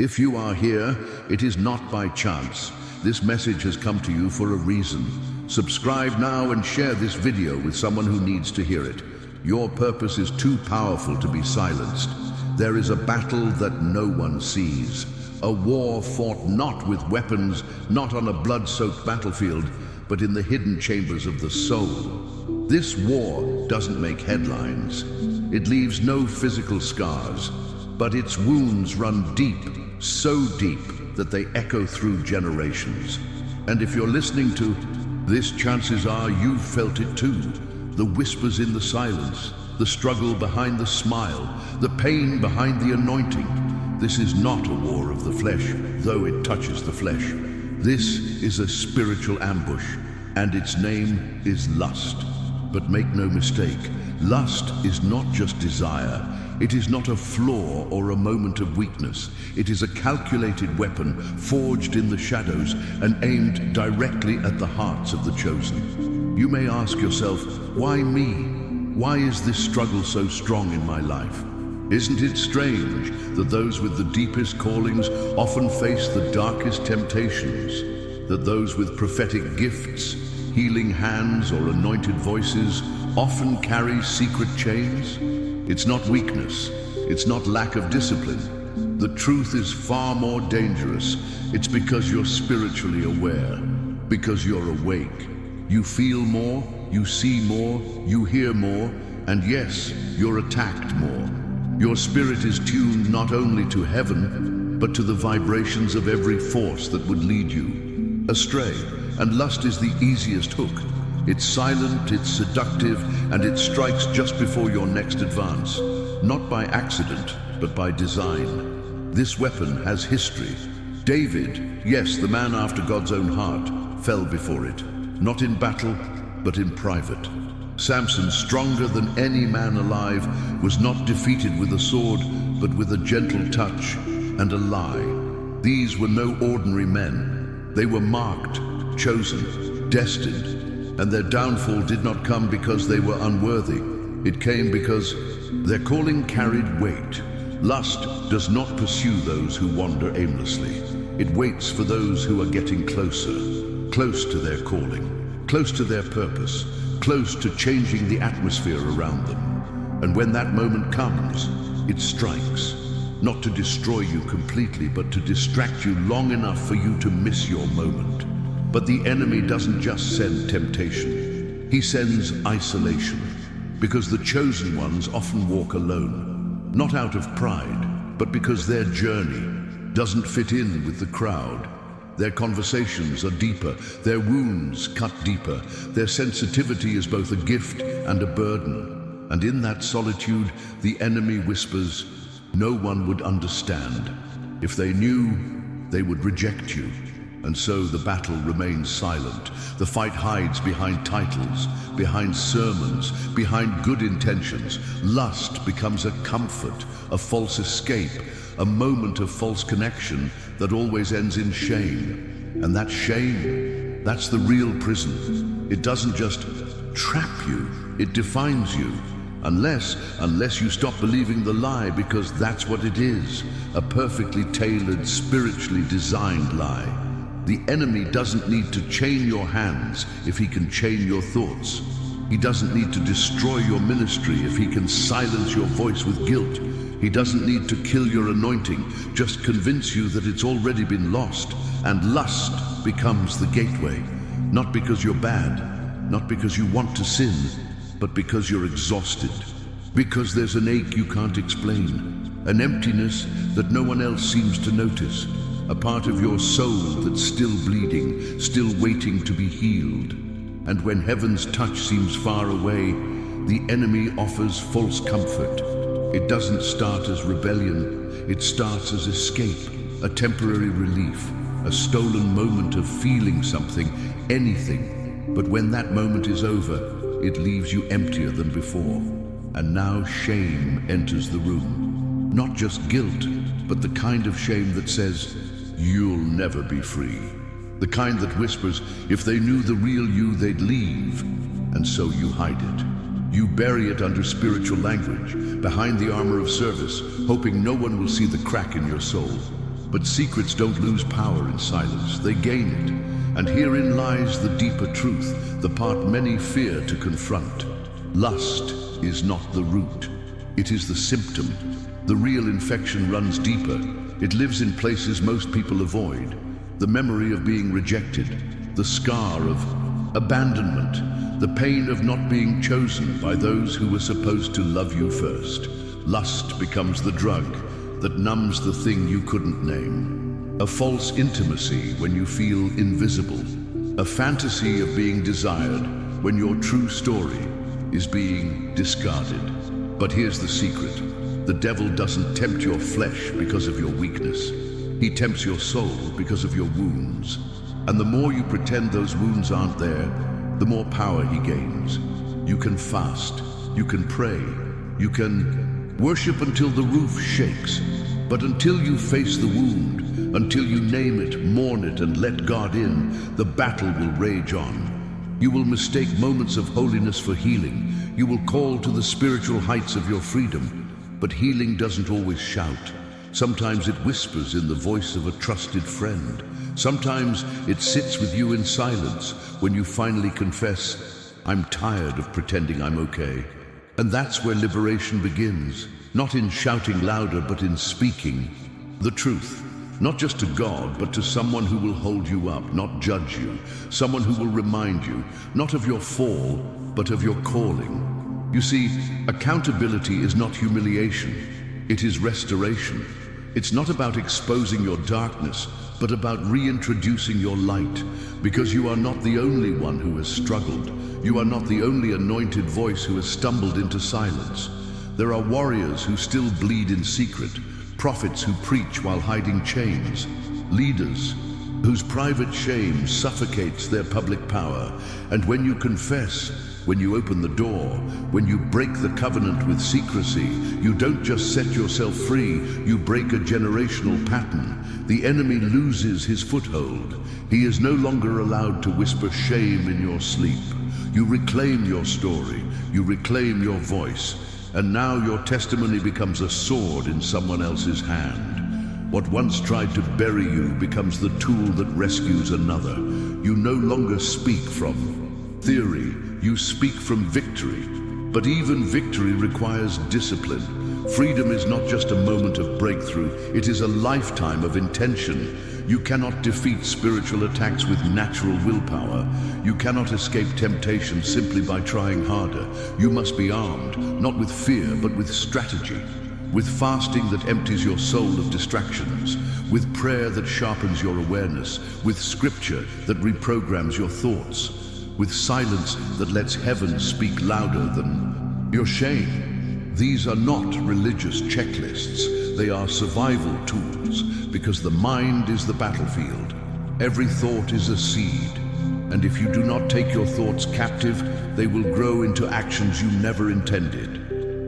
If you are here, it is not by chance. This message has come to you for a reason. Subscribe now and share this video with someone who needs to hear it. Your purpose is too powerful to be silenced. There is a battle that no one sees. A war fought not with weapons, not on a blood-soaked battlefield, but in the hidden chambers of the soul. This war doesn't make headlines. It leaves no physical scars, but its wounds run deep, so deep that they echo through generations. And if you're listening to this, chances are you've felt it too. The whispers in the silence, the struggle behind the smile, the pain behind the anointing. This is not a war of the flesh, though it touches the flesh. This is a spiritual ambush, and its name is lust. But make no mistake, lust is not just desire. It is not a flaw or a moment of weakness. It is a calculated weapon forged in the shadows and aimed directly at the hearts of the chosen. You may ask yourself, why me? Why is this struggle so strong in my life? Isn't it strange that those with the deepest callings often face the darkest temptations? That those with prophetic gifts, healing hands, or anointed voices often carry secret chains? It's not weakness. It's not lack of discipline. The truth is far more dangerous. It's because you're spiritually aware, because you're awake. You feel more, you see more, you hear more, and yes, you're attacked more. Your spirit is tuned not only to heaven, but to the vibrations of every force that would lead you astray. And lust is the easiest hook. It's silent, it's seductive, and it strikes just before your next advance. Not by accident, but by design. This weapon has history. David, yes, the man after God's own heart, fell before it. Not in battle, but in private. Samson, stronger than any man alive, was not defeated with a sword, but with a gentle touch and a lie. These were no ordinary men. They were marked, chosen, destined. And their downfall did not come because they were unworthy. It came because their calling carried weight. Lust does not pursue those who wander aimlessly. It waits for those who are getting closer, close to their calling, close to their purpose, close to changing the atmosphere around them. And when that moment comes, it strikes, not to destroy you completely, but to distract you long enough for you to miss your moment. But the enemy doesn't just send temptation. He sends isolation, because the chosen ones often walk alone, not out of pride, but because their journey doesn't fit in with the crowd. Their conversations are deeper, their wounds cut deeper, their sensitivity is both a gift and a burden. And in that solitude, the enemy whispers, no one would understand. If they knew, they would reject you. And so the battle remains silent. The fight hides behind titles, behind sermons, behind good intentions. Lust becomes a comfort, a false escape, a moment of false connection that always ends in shame. And that shame, that's the real prison. It doesn't just trap you, it defines you. Unless you stop believing the lie, because that's what it is, a perfectly tailored, spiritually designed lie. The enemy doesn't need to chain your hands if he can chain your thoughts. He doesn't need to destroy your ministry if he can silence your voice with guilt. He doesn't need to kill your anointing, just convince you that it's already been lost. And lust becomes the gateway, not because you're bad, not because you want to sin, but because you're exhausted, because there's an ache you can't explain, an emptiness that no one else seems to notice. A part of your soul that's still bleeding, still waiting to be healed. And when heaven's touch seems far away, the enemy offers false comfort. It doesn't start as rebellion, it starts as escape, a temporary relief, a stolen moment of feeling something, anything. But when that moment is over, it leaves you emptier than before. And now shame enters the room. Not just guilt, but the kind of shame that says, you'll never be free. The kind that whispers, if they knew the real you, they'd leave. And so you hide it. You bury it under spiritual language, behind the armor of service, hoping no one will see the crack in your soul. But secrets don't lose power in silence, they gain it. And herein lies the deeper truth, the part many fear to confront. Lust is not the root, it is the symptom. The real infection runs deeper. It lives in places most people avoid. The memory of being rejected, the scar of abandonment, the pain of not being chosen by those who were supposed to love you first. Lust becomes the drug that numbs the thing you couldn't name. A false intimacy when you feel invisible. A fantasy of being desired when your true story is being discarded. But here's the secret. The devil doesn't tempt your flesh because of your weakness. He tempts your soul because of your wounds. And the more you pretend those wounds aren't there, the more power he gains. You can fast, you can pray, you can worship until the roof shakes. But until you face the wound, until you name it, mourn it, and let God in, the battle will rage on. You will mistake moments of holiness for healing. You will call to the spiritual heights of your freedom. But healing doesn't always shout. Sometimes it whispers in the voice of a trusted friend. Sometimes it sits with you in silence when you finally confess, "I'm tired of pretending I'm okay." And that's where liberation begins, not in shouting louder, but in speaking the truth. Not just to God, but to someone who will hold you up, not judge you. Someone who will remind you, not of your fall, but of your calling. You see, accountability is not humiliation, it is restoration. It's not about exposing your darkness, but about reintroducing your light, because you are not the only one who has struggled. You are not the only anointed voice who has stumbled into silence. There are warriors who still bleed in secret, prophets who preach while hiding chains, leaders whose private shame suffocates their public power. And when you confess, when you open the door, when you break the covenant with secrecy, you don't just set yourself free, you break a generational pattern. The enemy loses his foothold. He is no longer allowed to whisper shame in your sleep. You reclaim your story, you reclaim your voice, and now your testimony becomes a sword in someone else's hand. What once tried to bury you becomes the tool that rescues another. You no longer speak from theory, you speak from victory. But even victory requires discipline. Freedom is not just a moment of breakthrough, it is a lifetime of intention. You cannot defeat spiritual attacks with natural willpower. You cannot escape temptation simply by trying harder. You must be armed, not with fear, but with strategy. With fasting that empties your soul of distractions, with prayer that sharpens your awareness, with scripture that reprograms your thoughts, with silence that lets heaven speak louder than your shame. These are not religious checklists, they are survival tools, because the mind is the battlefield. Every thought is a seed, and if you do not take your thoughts captive, they will grow into actions you never intended.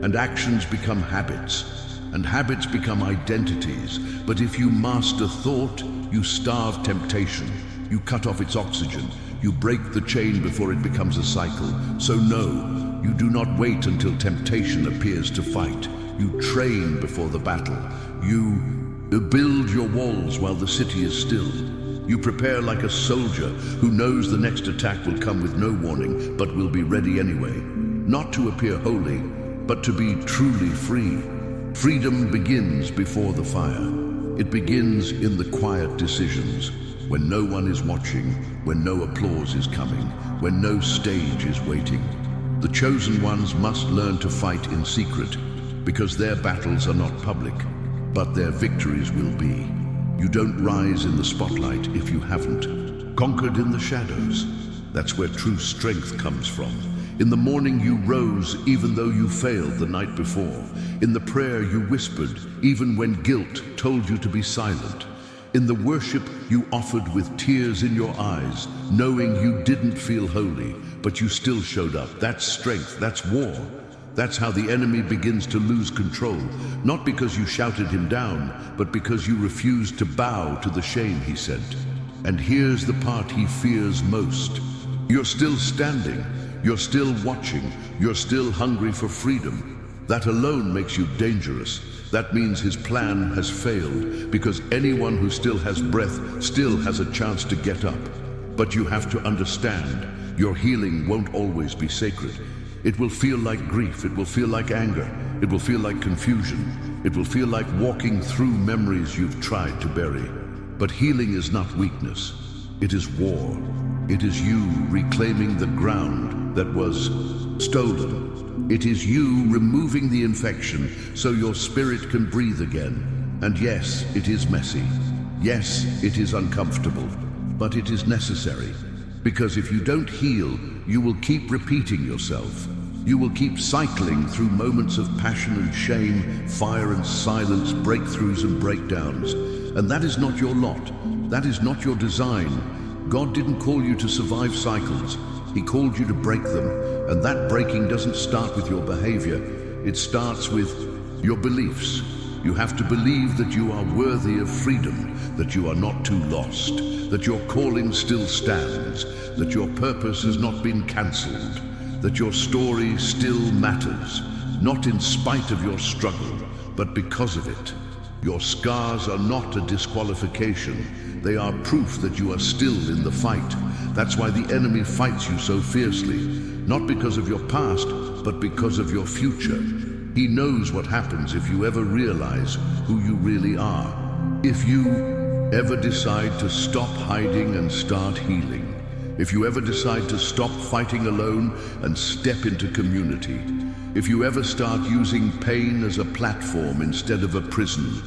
And actions become habits, and habits become identities. But if you master thought, you starve temptation. You cut off its oxygen. You break the chain before it becomes a cycle. So no, you do not wait until temptation appears to fight. You train before the battle. You build your walls while the city is still. You prepare like a soldier who knows the next attack will come with no warning, but will be ready anyway. Not to appear holy, but to be truly free. Freedom begins before the fire. It begins in the quiet decisions, when no one is watching, when no applause is coming, when no stage is waiting. The chosen ones must learn to fight in secret, because their battles are not public, but their victories will be. You don't rise in the spotlight if you haven't conquered in the shadows. That's where true strength comes from. In the morning you rose even though you failed the night before. In the prayer you whispered even when guilt told you to be silent. In the worship you offered with tears in your eyes, knowing you didn't feel holy, but you still showed up. That's strength, that's war. That's how the enemy begins to lose control, not because you shouted him down, but because you refused to bow to the shame he sent. And here's the part he fears most. You're still standing. You're still watching, you're still hungry for freedom. That alone makes you dangerous, that means his plan has failed, because anyone who still has breath still has a chance to get up. But you have to understand, your healing won't always be sacred. It will feel like grief, it will feel like anger, it will feel like confusion, it will feel like walking through memories you've tried to bury. But healing is not weakness, it is war. It is you reclaiming the ground that was stolen. It is you removing the infection so your spirit can breathe again. And yes, it is messy. Yes, it is uncomfortable, but it is necessary. Because if you don't heal, you will keep repeating yourself. You will keep cycling through moments of passion and shame, fire and silence, breakthroughs and breakdowns. And that is not your lot. That is not your design. God didn't call you to survive cycles. He called you to break them. And that breaking doesn't start with your behavior. It starts with your beliefs. You have to believe that you are worthy of freedom, that you are not too lost, that your calling still stands, that your purpose has not been cancelled, that your story still matters, not in spite of your struggle, but because of it. Your scars are not a disqualification. They are proof that you are still in the fight. That's why the enemy fights you so fiercely, not because of your past, but because of your future. He knows what happens if you ever realize who you really are. If you ever decide to stop hiding and start healing. If you ever decide to stop fighting alone and step into community. If you ever start using pain as a platform instead of a prison.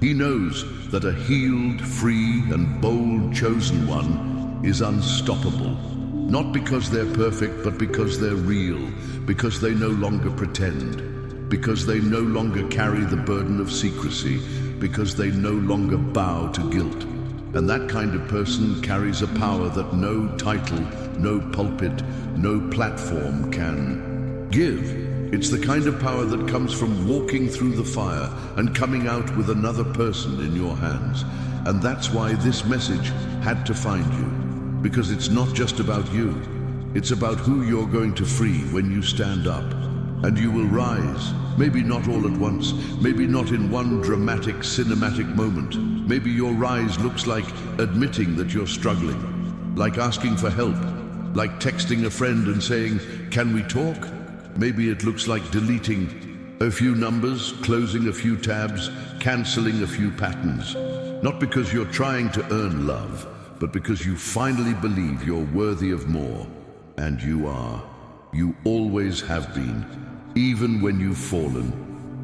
He knows that a healed, free, and bold chosen one is unstoppable. Not because they're perfect, but because they're real, because they no longer pretend, because they no longer carry the burden of secrecy, because they no longer bow to guilt. And that kind of person carries a power that no title, no pulpit, no platform can give. It's the kind of power that comes from walking through the fire and coming out with another person in your hands. And that's why this message had to find you. Because it's not just about you. It's about who you're going to free when you stand up. And you will rise. Maybe not all at once. Maybe not in one dramatic, cinematic moment. Maybe your rise looks like admitting that you're struggling. Like asking for help. Like texting a friend and saying, "Can we talk?" Maybe it looks like deleting a few numbers, closing a few tabs, canceling a few patterns. Not because you're trying to earn love, but because you finally believe you're worthy of more. And you are. You always have been. Even when you've fallen.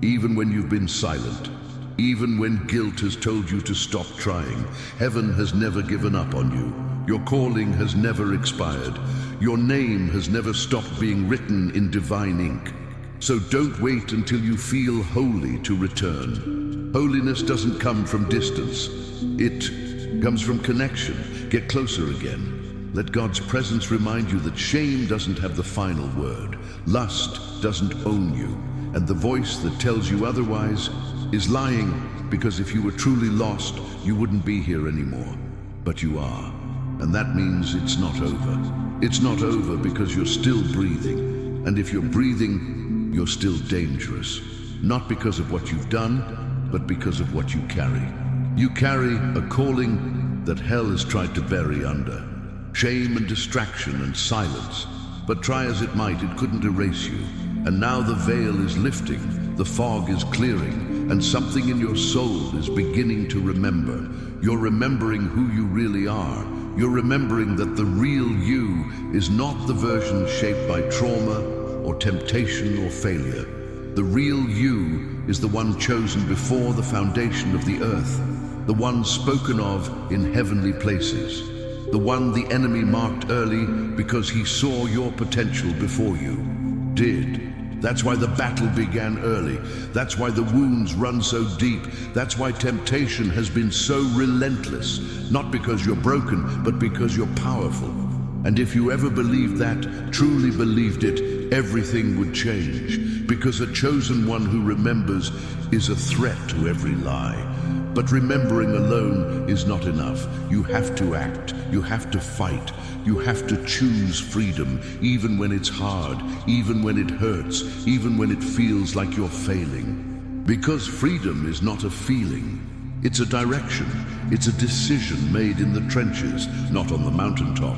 Even when you've been silent. Even when guilt has told you to stop trying. Heaven has never given up on you. Your calling has never expired. Your name has never stopped being written in divine ink. So don't wait until you feel holy to return. Holiness doesn't come from distance. It comes from connection. Get closer again. Let God's presence remind you that shame doesn't have the final word. Lust doesn't own you. And the voice that tells you otherwise is lying, because if you were truly lost, you wouldn't be here anymore. But you are. And that means it's not over. It's not over because you're still breathing. And if you're breathing, you're still dangerous. Not because of what you've done, but because of what you carry. You carry a calling that hell has tried to bury under. Shame and distraction and silence. But try as it might, it couldn't erase you. And now the veil is lifting, the fog is clearing, and something in your soul is beginning to remember. You're remembering who you really are. You're remembering that the real you is not the version shaped by trauma or temptation or failure. The real you is the one chosen before the foundation of the earth, the one spoken of in heavenly places, the one the enemy marked early because he saw your potential before you did. That's why the battle began early. That's why the wounds run so deep. That's why temptation has been so relentless. Not because you're broken, but because you're powerful. And if you ever believed that, truly believed it, everything would change. Because a chosen one who remembers is a threat to every lie. But remembering alone is not enough. You have to act. You have to fight. You have to choose freedom, even when it's hard, even when it hurts, even when it feels like you're failing. Because freedom is not a feeling. It's a direction. It's a decision made in the trenches, not on the mountaintop.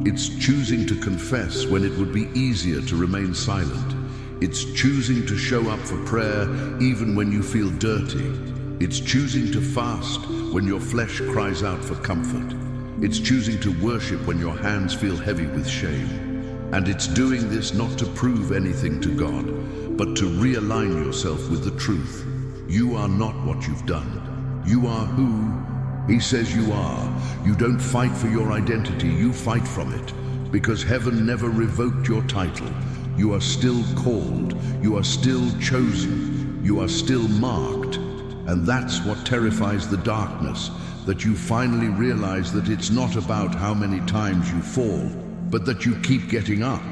It's choosing to confess when it would be easier to remain silent. It's choosing to show up for prayer even when you feel dirty. It's choosing to fast when your flesh cries out for comfort. It's choosing to worship when your hands feel heavy with shame. And it's doing this not to prove anything to God, but to realign yourself with the truth. You are not what you've done. You are who He says you are. You don't fight for your identity, you fight from it. Because heaven never revoked your title. You are still called. You are still chosen. You are still marked. And that's what terrifies the darkness, that you finally realize that it's not about how many times you fall, but that you keep getting up.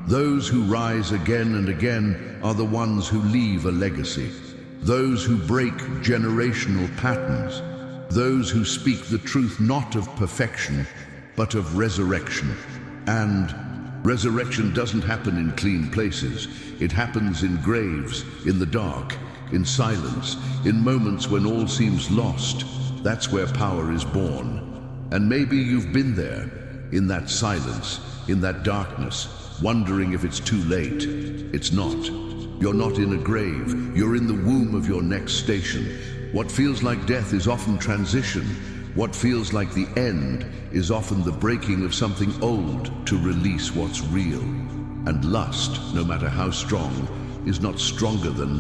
Those who rise again and again are the ones who leave a legacy. Those who break generational patterns. Those who speak the truth not of perfection, but of resurrection. And resurrection doesn't happen in clean places. It happens in graves, in the dark, in silence, in moments when all seems lost. That's where power is born. And maybe you've been there, in that silence, in that darkness, wondering if it's too late. It's not. You're not in a grave. You're in the womb of your next station. What feels like death is often transition. What feels like the end is often the breaking of something old to release what's real. And lust, no matter how strong, is not stronger than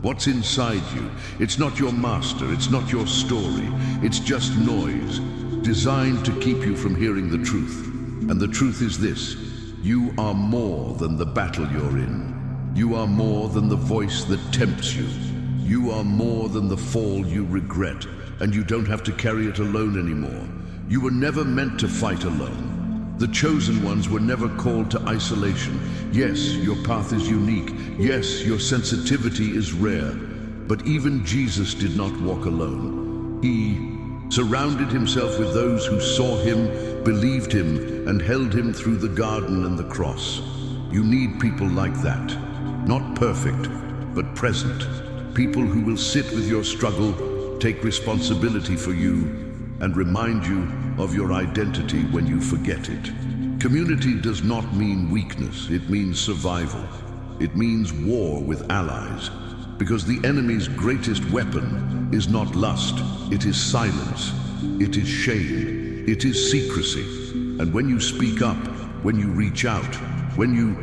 what's inside you. It's not your master, it's not your story. It's just noise, designed to keep you from hearing the truth. And the truth is this: you are more than the battle you're in. You are more than the voice that tempts you. You are more than the fall you regret, and you don't have to carry it alone anymore. You were never meant to fight alone. The chosen ones were never called to isolation. Yes, your path is unique. Yes, your sensitivity is rare. But even Jesus did not walk alone. He surrounded himself with those who saw him, believed him, and held him through the garden and the cross. You need people like that. Not perfect, but present. People who will sit with your struggle, take responsibility for you, and remind you of your identity when you forget it. Community does not mean weakness, it means survival. It means war with allies. Because the enemy's greatest weapon is not lust, it is silence, it is shame, it is secrecy. And when you speak up, when you reach out, when you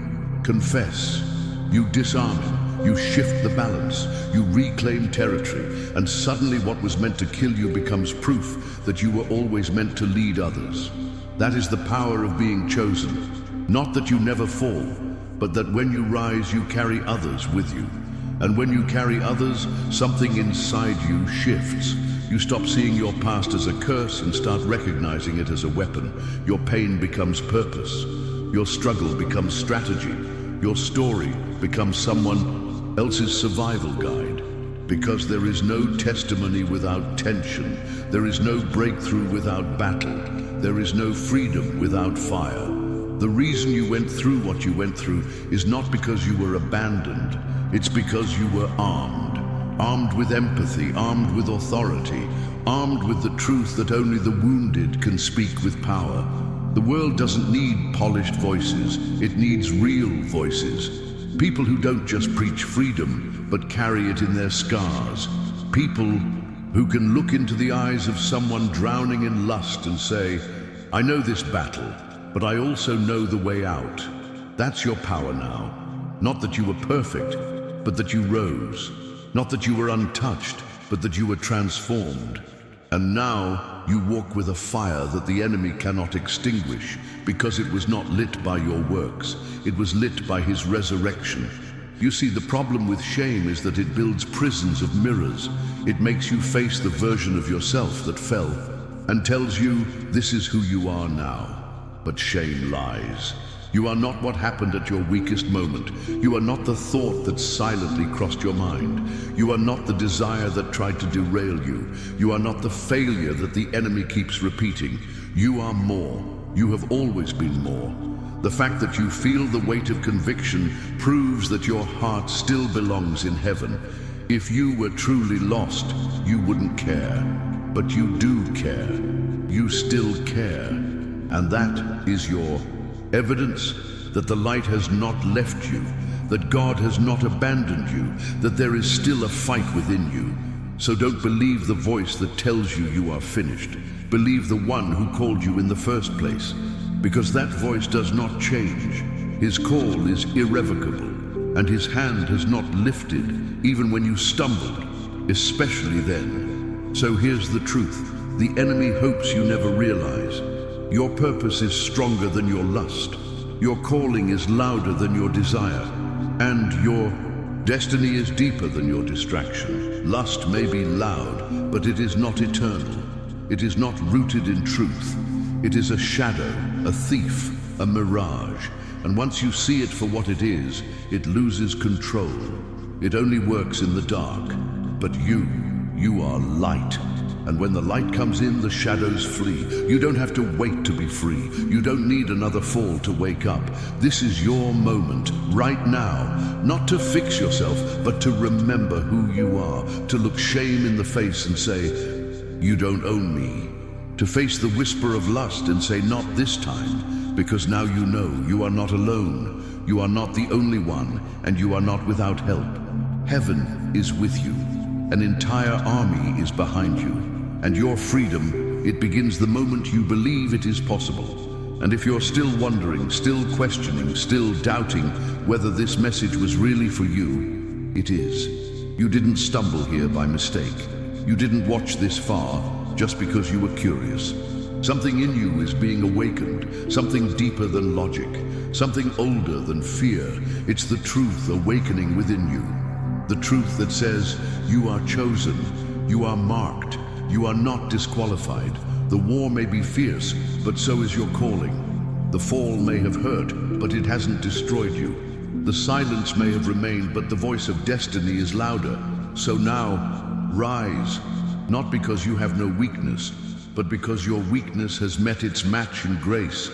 confess, you disarm him, you shift the balance, you reclaim territory, and suddenly what was meant to kill you becomes proof that you were always meant to lead others. That is the power of being chosen. Not that you never fall, but that when you rise, you carry others with you. And when you carry others, something inside you shifts. You stop seeing your past as a curse and start recognizing it as a weapon. Your pain becomes purpose. Your struggle becomes strategy. Your story becomes someone else's survival guide. Because there is no testimony without tension. There is no breakthrough without battle. There is no freedom without fire. The reason you went through what you went through is not because you were abandoned. It's because you were armed. Armed with empathy, armed with authority, armed with the truth that only the wounded can speak with power. The world doesn't need polished voices, it needs real voices. People who don't just preach freedom, but carry it in their scars. People who can look into the eyes of someone drowning in lust and say, I know this battle, but I also know the way out. That's your power now. Not that you were perfect, but that you rose. Not that you were untouched, but that you were transformed. And now you walk with a fire that the enemy cannot extinguish, because it was not lit by your works. It was lit by his resurrection. You see, the problem with shame is that it builds prisons of mirrors. It makes you face the version of yourself that fell, and tells you this is who you are now. But shame lies. You are not what happened at your weakest moment. You are not the thought that silently crossed your mind. You are not the desire that tried to derail you. You are not the failure that the enemy keeps repeating. You are more. You have always been more. The fact that you feel the weight of conviction proves that your heart still belongs in heaven. If you were truly lost, you wouldn't care. But you do care. You still care. And that is your evidence that the light has not left you, that God has not abandoned you, that there is still a fight within you. So don't believe the voice that tells you you are finished. Believe the one who called you in the first place, because that voice does not change. His call is irrevocable, and his hand has not lifted even when you stumbled, especially then. So here's the truth. The enemy hopes you never realize. Your purpose is stronger than your lust. Your calling is louder than your desire. And your destiny is deeper than your distraction. Lust may be loud, but it is not eternal. It is not rooted in truth. It is a shadow, a thief, a mirage. And once you see it for what it is, it loses control. It only works in the dark. But you are light. And when the light comes in, the shadows flee. You don't have to wait to be free. You don't need another fall to wake up. This is your moment, right now. Not to fix yourself, but to remember who you are. To look shame in the face and say, you don't own me. To face the whisper of lust and say, not this time. Because now you know you are not alone. You are not the only one, and you are not without help. Heaven is with you. An entire army is behind you. And your freedom, it begins the moment you believe it is possible. And if you're still wondering, still questioning, still doubting whether this message was really for you, it is. You didn't stumble here by mistake. You didn't watch this far just because you were curious. Something in you is being awakened, something deeper than logic, something older than fear. It's the truth awakening within you. The truth that says, you are chosen, you are marked, you are not disqualified. The war may be fierce, but so is your calling. The fall may have hurt, but it hasn't destroyed you. The silence may have remained, but the voice of destiny is louder. So now, rise, not because you have no weakness, but because your weakness has met its match in grace.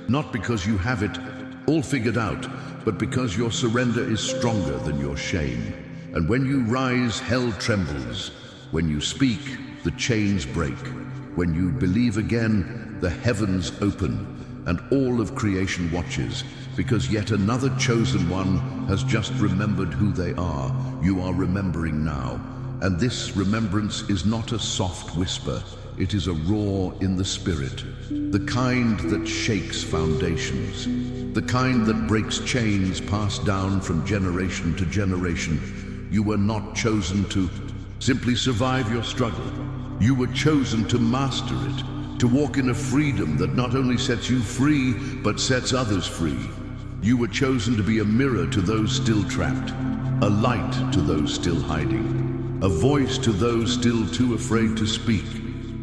Not because you have it all figured out, but because your surrender is stronger than your shame. And when you rise, hell trembles. When you speak, the chains break. When you believe again, the heavens open, and all of creation watches, because yet another chosen one has just remembered who they are. You are remembering now. And this remembrance is not a soft whisper. It is a roar in the spirit, the kind that shakes foundations, the kind that breaks chains passed down from generation to generation. You were not chosen to simply survive your struggle. You were chosen to master it, to walk in a freedom that not only sets you free, but sets others free. You were chosen to be a mirror to those still trapped, a light to those still hiding, a voice to those still too afraid to speak.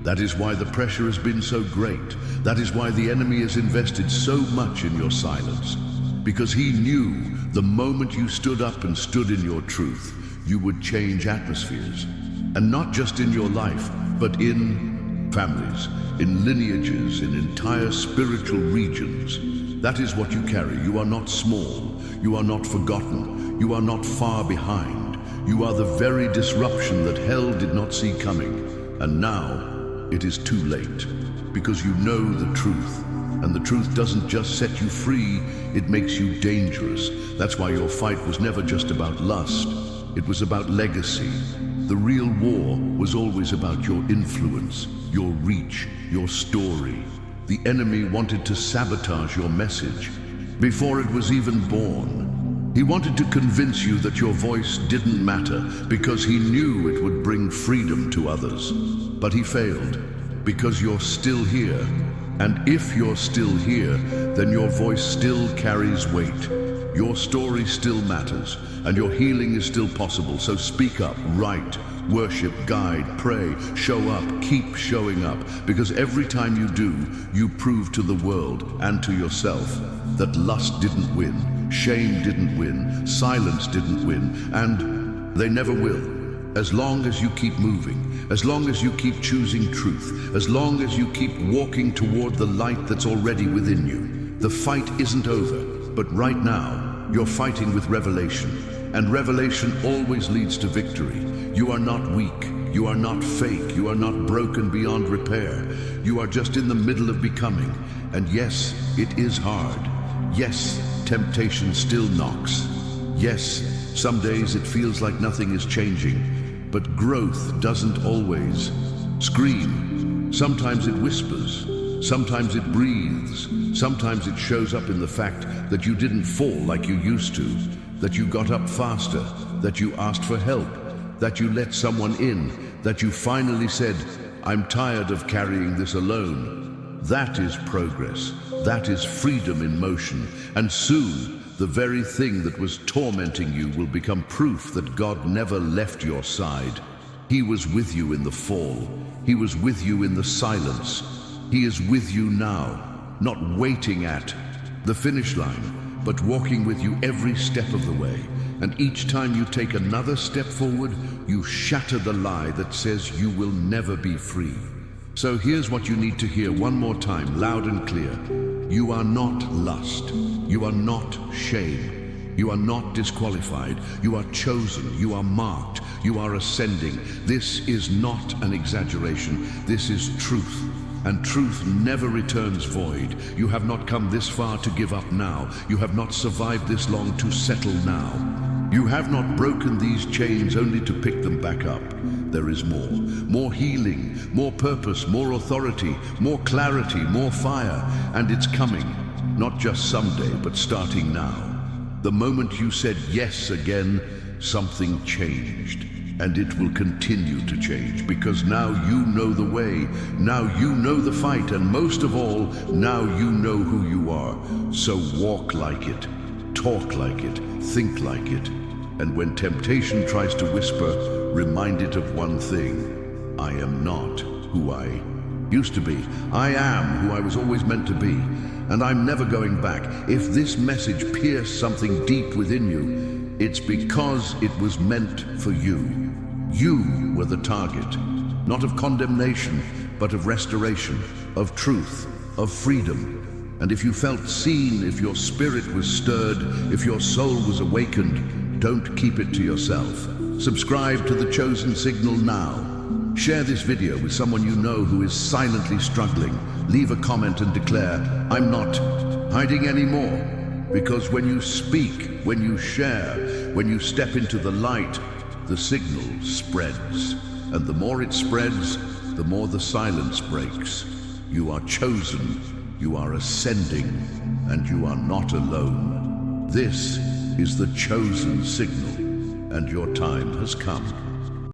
That is why the pressure has been so great. That is why the enemy has invested so much in your silence. Because he knew the moment you stood up and stood in your truth, you would change atmospheres. And not just in your life, but in families, in lineages, in entire spiritual regions. That is what you carry. You are not small. You are not forgotten. You are not far behind. You are the very disruption that hell did not see coming. And now, it is too late, because you know the truth. And the truth doesn't just set you free, it makes you dangerous. That's why your fight was never just about lust. It was about legacy. The real war was always about your influence, your reach, your story. The enemy wanted to sabotage your message before it was even born. He wanted to convince you that your voice didn't matter because he knew it would bring freedom to others. But he failed because you're still here. And if you're still here, then your voice still carries weight. Your story still matters, and your healing is still possible. So speak up, write, worship, guide, pray, show up, keep showing up. Because every time you do, you prove to the world and to yourself that lust didn't win, shame didn't win, silence didn't win, and they never will. As long as you keep moving, as long as you keep choosing truth, as long as you keep walking toward the light that's already within you. The fight isn't over, but right now, you're fighting with revelation. and revelation always leads to victory. You are not weak. You are not fake. You are not broken beyond repair. You are just in the middle of becoming. And yes, it is hard. Yes, temptation still knocks. Yes, some days it feels like nothing is changing. But growth doesn't always scream. Sometimes it whispers. Sometimes it breathes. Sometimes it shows up in the fact that you didn't fall like you used to, that you got up faster, that you asked for help, that you let someone in, that you finally said, "I'm tired of carrying this alone." That is progress. That is freedom in motion. And soon, the very thing that was tormenting you will become proof that God never left your side. He was with you in the fall. He was with you in the silence. He is with you now, not waiting at the finish line, but walking with you every step of the way. And each time you take another step forward, you shatter the lie that says you will never be free. So here's what you need to hear one more time, loud and clear. You are not lust. You are not shame. You are not disqualified. You are chosen. You are marked. You are ascending. This is not an exaggeration. This is truth. And truth never returns void. You have not come this far to give up now. You have not survived this long to settle now. You have not broken these chains only to pick them back up. There is more. More healing, more purpose, more authority, more clarity, more fire. And it's coming. Not just someday, but starting now. The moment you said yes again, something changed. And it will continue to change, because now you know the way, now you know the fight, and most of all, now you know who you are. So walk like it, talk like it, think like it. And when temptation tries to whisper, remind it of one thing. I am not who I used to be. I am who I was always meant to be, and I'm never going back. If this message pierced something deep within you, it's because it was meant for you. You were the target, not of condemnation, but of restoration, of truth, of freedom. And if you felt seen, if your spirit was stirred, if your soul was awakened, don't keep it to yourself. Subscribe to The Chosen Signal now. Share this video with someone you know who is silently struggling. Leave a comment and declare, "I'm not hiding anymore." Because when you speak, when you share, when you step into the light, the signal spreads. And the more it spreads, the more the silence breaks. You are chosen, you are ascending, and you are not alone. This is The Chosen Signal, and your time has come.